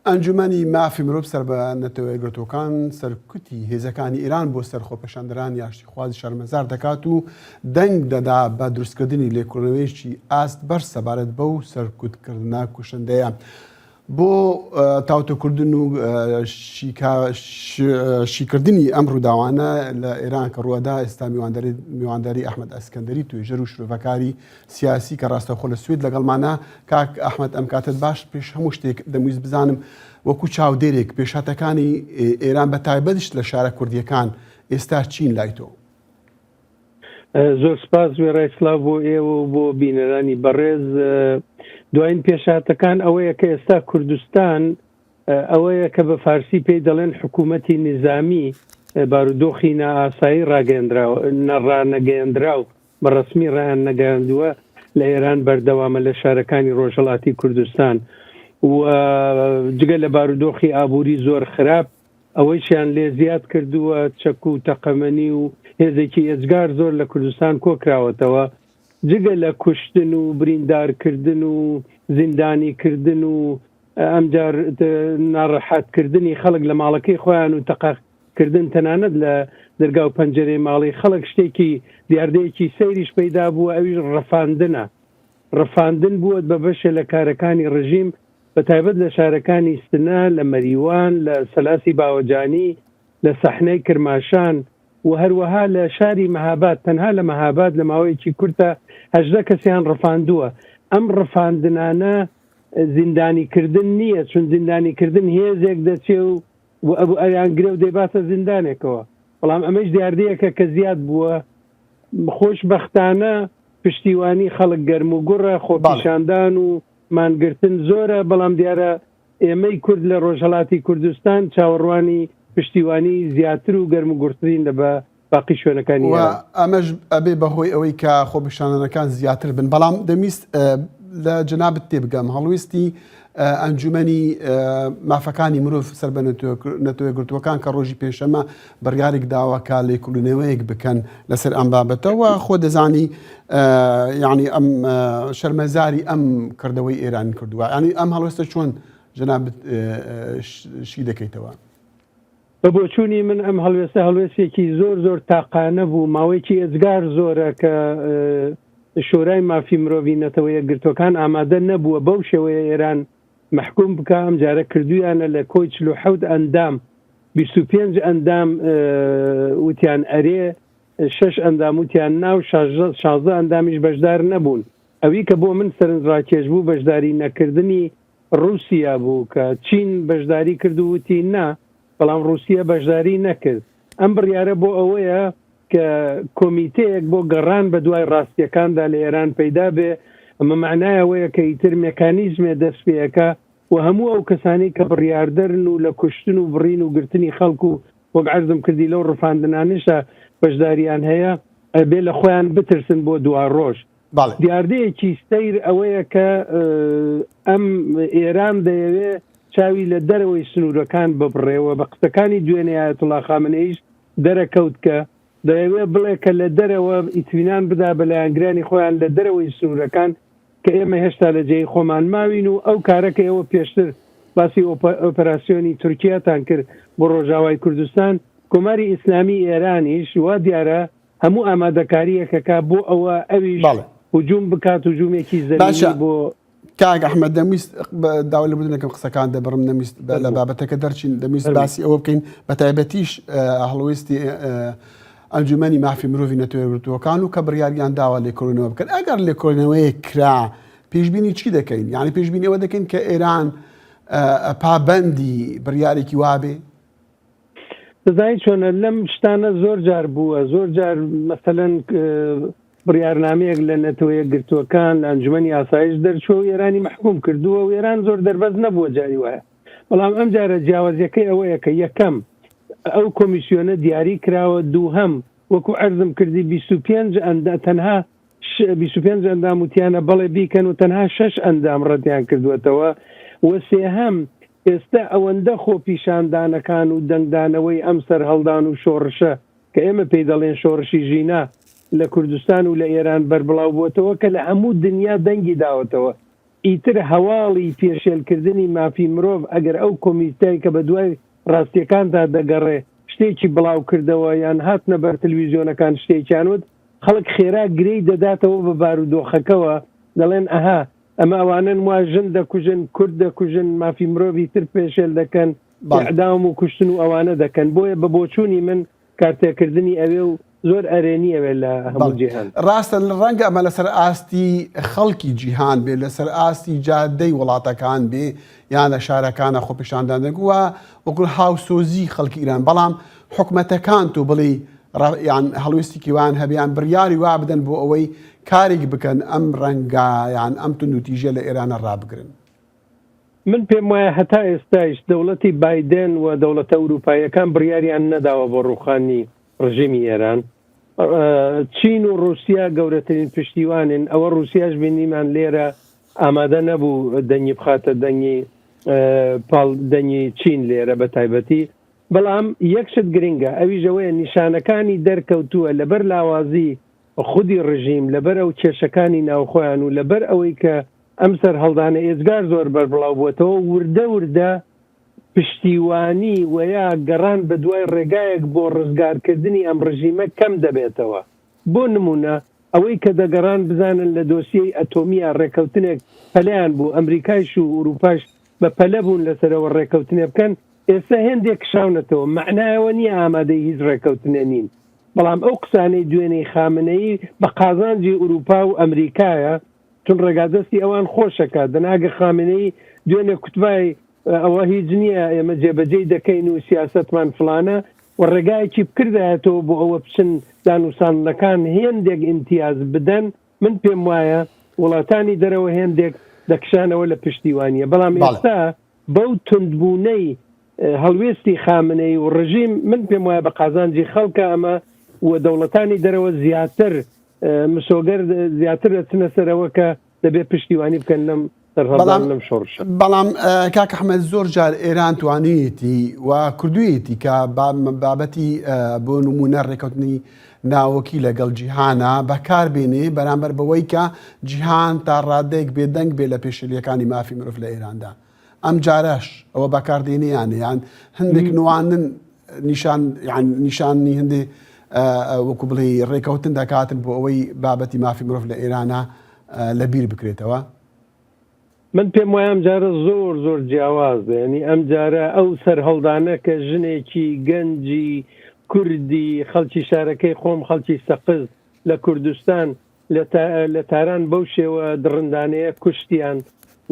ئەنجومەنی مافی مرۆڤ سەر بە نەتەوەیەکگرتوەکان سەرکوتی هێزەکانی ئیران بۆ سەرخۆپێشاندەران یاشتی خوازی شەرمەزار دەکات و دەنگ دەدا بە دروستکردنی لێکۆڵینەوەیەکی ئاست بەر سەبارەت بەو سەرکوتکردنە کوشندەیە. بۆ تاوتۆکردن و شیکردنی ئەم ڕووداوانە لە ئێران کە ڕووەدا ئێستا میوانداری ئەحمەد ئەسکەندەری توێژەر و شرۆڤەکاری سیاسی کە ڕاستەوخۆ لە سوید لەگەڵمانە. کاک ئەحمەد ئەم کاتت باش پێش هەموو شتێک دەمویست بزانم وەکو چاودێرێک پێشهاتەکانی ئێران بە تایبەتش لە شارە کوردیەکان ئێستا چین لای تۆ؟ زۆر سپاس وێڕای سلااو بۆ ئێوە و بۆ بینەرانی بەڕێز. دوایین پێشهاتەکان ئەوەیە کە ئێستا کوردستان ئەوەیە کە بە فارسی پێی دەڵێن حکوومەتی نظامی بارودۆخی نائاسایی ڕانەگەیاندراو بە ڕسمی ڕایان نەگەیاندووە لە ئێران بەردەوامە لە شارەکانی ڕۆژهەڵاتی کوردستان و جگە لە بارودۆخی ئابووری زۆر خراپ ئەوەیشیان لێ زیاد کردووە چەک و تەقەمەنی و هێزێکی ئێجگار زۆر لە کوردستان کۆکراوەتەوە جگە لە کوشتن و بریندارکردن و زیندانیکردن و ئەمجار ناڕەحەتکردنی خەڵک لە ماڵەکەی خۆیان و تەقاکردن تەنانەت لە دەرگا و پەنجەرەی ماڵی خەڵک شتێکی دیاردەیەکی سەیریش پەیدا بووە ئەویش ڕەفاندن بووە بە بەشێ لە کارەکانی ڕژیم بە تایبەت لە شارەکانی ستنا لە مەریوان لە سەلاسی باوەجانی لە سەحنەی کرماشان و هەروەها لە شاری مەهاباد تەنها لە مەهاباد لە ماوەیەکی کورتە 18 کەسیان ڕەفاندووە. ئەم ڕەفاندنانە زیندانیکردن نییە چون زیندانیکردن هێزێک دەچێ و ئەیان گرێ و دەیباتە زیندانێکەوە بەڵام ئەمەش دیاردەیەکە کە زیاد بووە. خۆشبەختانە پشتیوانی خەڵک گەرم و گوڕە خۆپیشاندان و مانگرتن زۆرە بەڵام دیارە ئێمەی کورد لە ڕۆژهەڵاتی کوردستان چاوەڕوانی پشتیوانی زیاتر و گەرم و گورترین لە بە باقی شوێنەکانی ئەمەش ئەبێ بەهۆی ئەوەی کە خۆپیشاندنەکان زیاتر بن. بەڵام دەمیست لە جەنابەت تێبگەم هەڵویستی ئەنجومەنی مافەکانی مرۆڤ سەر بە نەتەوەیەکگرتووەکان کە ڕۆژی پێشەمە بڕیارێک داوە کا لێکۆڵینەوەیەک بکەن لەسەر ئەم بابەتەوە خۆ دەزانی یعنی ئەم شەرمەزاری ئەم کردەوەی ئێران کردووە. ینی ئەم هەڵوێستە چۆن جەنابەت شی دەکەیتەوە؟ بە بۆچوونی من ئەم هەڵوێستێکی زۆر تاقانە بوو ماوەیەکی ئێجگار زۆرە کە شۆرای مافی مرۆڤی نەتەوەیەکگرتوەکان ئامادە نەبووە بەو شێوەیە ئێران محکوم بکە. ئەم جارە کردویانە لە کۆی 47 ئەندام 25 ئەندام وتیان ئەرێ 6 ئەندام وتیان ناو 16 ئەندامیش بەشدار نەبوون. ئەوی کە بۆ من سەرنجڕاکێش بوو بەشداری نەکردنی رووسیا بوو کە چین بەشداری کردو وتی نا بەڵام رووسیا بەشداری نەکرد. ئەم بڕیارە بۆ ئەوەیە کە کۆمیتەیەک بۆ گەڕان بە دوای ڕاستیەکاندا لە ئێران پەیدا بێ. ئەمە معنایەوەیە کە ئیتر مێکانیزمێ دەست پێەکە و هەموو ئەو کەسانی کە بڕیاردەرن و لە کوشتن و بڕین و گرتنی خەڵکو و وەک عەرزم کردی لەو ڕفاندنانشە بەشداریان هەیە بێ لە خۆیان بترسن بۆ دوا ڕۆژ. دیاردەیەکی سەیر ئەوەیە کە ئەم ئێران دەیەوێت چاوی لە دەرەوەی سنوورەکان ببڕێەوە بە قسەکانی دوێنێ ئایەتوڵا خامنەئیش دەرەکەوت کە دەیەوێت بڵێ کە لە دەرەوە ئیتمینان بدا بە لایەنگرانی خۆیان لە دەرەوەی سنوورەکان کە ئێمە هێشتا لە جێی خۆمان ماوین و ئەو کارەکە ئێوە پێشتر باسی ئۆپەراسیۆنی تورکیاتان کرد بۆ ڕۆژاوای کوردستان. کۆماری ئیسلامی ئێرانیش وا دیارە هەموو ئامادەکاریەکەکە بۆ ئەوە ئەویش هجووم بکات هجوومێکی زەمینی بۆ کاک ئەحمەد دەمویست داوا لە بودنەکەم قسەکان دەبڕم نەویست لە بابەتەکە دەرچین دەمویست باسی ئەوە بکەین بە تایبەتیش هەڵویستی ئەنجومەنی مافی مرۆڤی نەتەوەیەکگرتووەکان و کە بڕیاریان داوا لێکۆڵینەوە بکەن. ئەگەر لێکۆڵینەوەیە کرا پێشبینی چی دەکەین؟ یعنی پێشبینی ئەوە دەکەین کە ئێران پابەندی بڕیارێکی وابێ؟ دەزانیت چۆنە لەم شتانە زۆر جار بووە زۆر جار مەسەلەن بڕیارنامەیەک لە نەتەوەیەکگرتووەکان لە ئەنجومەنی ئاسایش دەرچووە و ئێرانی محکوم کردووە و ئێران زۆر دەربەز نەبووە جاری وایە. بەڵام ئەم جارە جیاوازیەکەی ئەوەیە کە یەکەم ئەو کۆمیسیۆنە دیاری کراوە، دووهەم وەکو عەرزم کردی 25 تەنها 25 ئەندام وتیانە بەڵێ بیکەن و تەنها 6 ئەندام ڕەتیان کردوێتەوە و سێهەم ئێستا ئەوەندە خۆپیشاندانەکان و دەنگدانەوەی ئەم سەر هەڵدان و شۆڕشە کە ئێمە پێی دەڵێن شۆڕشی ژینا لە کوردستان و لە ئێران بەربڵاو بووەتەوە کە لە هەموو دنیا دەنگی داوەتەوە ئیتر هەواڵی پێشێلکردنی مافی مرۆڤ ئەگەر ئەو کۆمیتای کە بە دوای ڕاستیەکاندا دەگەڕێ شتێکی بڵاو کردەوە یان هاتنە بەر تەلەڤیزیۆنەکان شتێکیانوت خەڵک خێرا گرەی دەداتەوە بە بارودۆخەکەەوە دەڵێن ئەها ئەمە ئەوانن وا ژن دەکوژن کورد دەکوژن مافی مرۆڤی تر پێشێل دەکەن ئەعدام و کوشتن و ئەوانە دەکەن بۆیە بە بۆچوونی من کارتێکردنی ئەوێ و زۆر ئەرێنی ئەوێ لە هەموو جیهان ڕاستە ڕەنگە ئەمە لەسەر ئاستی خەڵکی جیهان بێ لەسەر ئاستی جادەی وڵاتەکان بێ یان لە شارەکانە خۆپیشاندانەگووە وەکو هاوسۆزی خەڵکی ئیران بەڵام حکومەتەکان تو بڵێ یان هەڵوێستی کیوان هەبیان بڕیاری وا بدەن بۆ ئەوەی کارێک بکەن ئەم ڕەنگە یان ئەم نوتیژە لە ئێرانە ڕابگرن. من پێم وایە هەتا ئێستاش دەوڵەتی بایدن و دەوڵەتە ئەوروپایەکان بڕیاریان نەداوە بۆ ڕوخانی ڕژیمی ئێران. چین و رووسیا گەورەترین پشتیوانن ئەوە رووسیاش بینیمان لێرە ئامادە نەبوو دەنگی بخاتە دەنگی چین لێرە بە تایبەتی بەڵام یەکشت گرنگە ئەویژەوەیە نیشانەکانی دەرکەوتووە لەبەر لاوازی خودی ڕژیم لەبەر ئەو کێشەکانی ناوخۆیان و لەبەر ئەوەی کە ئەم سەر هەڵدانە ئێزگار زۆر بەربڵاو بووەتەوە وردە پشتیوانی وەیە گەڕان بە دوای ڕێگایەک بۆ ڕزگارکردنی ئەم ڕژیمە کەم دەبێتەوە. بۆ نمونە ئەوەی کە دەگەڕان بزانن لە دۆسیەی ئەتۆمیە ڕێکەوتنێک پەلیان بوو ئەمریکایش و ئوروپاش بە پەلە بوون لەسەرەوە ڕێکەوتنێ بکەن ئێستا هێندێک کشاونەتەوە معنایەوە نییە ئامادەی هیچ ڕێکەوتنێ نین بەڵام ئەو قسانەی دوێنەی خامنەیی بە قازانجی ئوروپا و ئەمریکایە چون ڕێگادەستی ئەوان خۆشەکە دەناگە خامنەی دوێنێ کوتبای ئەوە هیچ نییە ئێمە جێبەجێی دەکەین و سیاستمان فلانە و ڕێگایەکی بکردایەتەوە بۆ ئەوە بچن دانووسانەکان هێندێک ئیمتیاز بدەن من پێم وایە وڵاتانی دەرەوە هێندێک دەکشانەوە لە پشتیوانیە بەڵام ئێستا بەو تندبوونەی هەڵوێستی خامنەی و ڕژیم من پێم وایە بە قازانجی خەڵکە ئەمە و دەوڵەتانی دەرەوە زیاتر مسۆگەر زیاتر دەچنە سەرەوە کە دەبێت پشتیوانی بکەن لەم بەڵام کاک ئەحمەد زۆر جار ئێران توانیەتی و کردوویەتی کە بابەتی بۆ نمونە ڕێکەوتنی ناوەکی لەگەڵ جیهانە بەکار بێنێ بەرامبەر بەوەی کە جیهان تا ڕادێک بێدەنگ بێ لە پێشێلیەکانی مافی مرۆڤ لە ئێراندا ئەم جارەش ئەوە بەکاردێنییان یان هەندێک نوانن نیشانی هەندێک وەکو بڵێ ڕێکەوتن دەکاتن بۆ ئەوەی بابەتی مافی مرۆڤ لە ئێرانە لەبیر بکرێتەوە. من پێم وایە ئەم جارە زۆر جیاوازە ینی ئەم جارە ئەو سەر هەڵدانە کە ژنێکی گەنجی کوردی خەڵکی شارەکەی خۆم خەڵکی سەقز لە کوردستان لە تاران بەو شێوە دڕندانەیە کوشتیان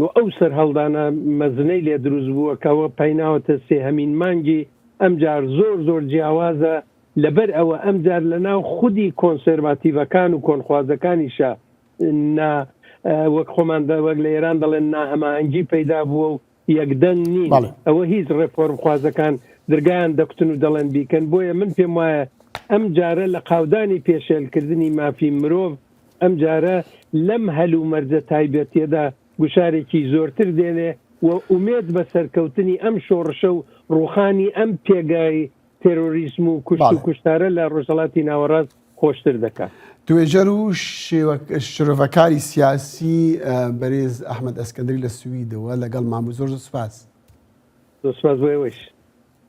و ئەو سەر هەڵدانە مەزنەی لێ دروست بووە کەەوە پایناوەتە سێهەمین مانگی ئەم جار زۆر جیاوازە لەبەر ئەوە ئەم جار لەناو خودی کۆنسێرڤاتیڤەکان و کۆنخوازەکانیشە وەک خۆمان وەک لە ئێران دەڵێن ناهەماهەنگی پەیدا بووە و یەکدەنگ نین ئەوە هیچ ڕێفۆرم خوازەکان دەرگایان دەکوتن و دەڵێن بیکەن بۆیە من پێم وایە ئەم جارە لە قاودانی پێشێلکردنی مافی مرۆڤ ئەم جارە لەم هەلوو مەرجە تایبەتیەدا گوشارێکی زۆرتر دێنێ و ئومێد بە سەرکەوتنی ئەم شۆڕشە و ڕوخانی ئەم پێگای تێرۆریزم و کوشت و کوشتارە لە ڕۆژهەڵاتی ناوەڕاست خۆشتر دەکات. توێژەر و شرۆڤەکاری سیاسی بەرێز ئەحمەد ئەسکەندەری لە سویدەوە لەگەڵ مامۆ زۆر سوپاس. سوپاس بۆ ئێوەش.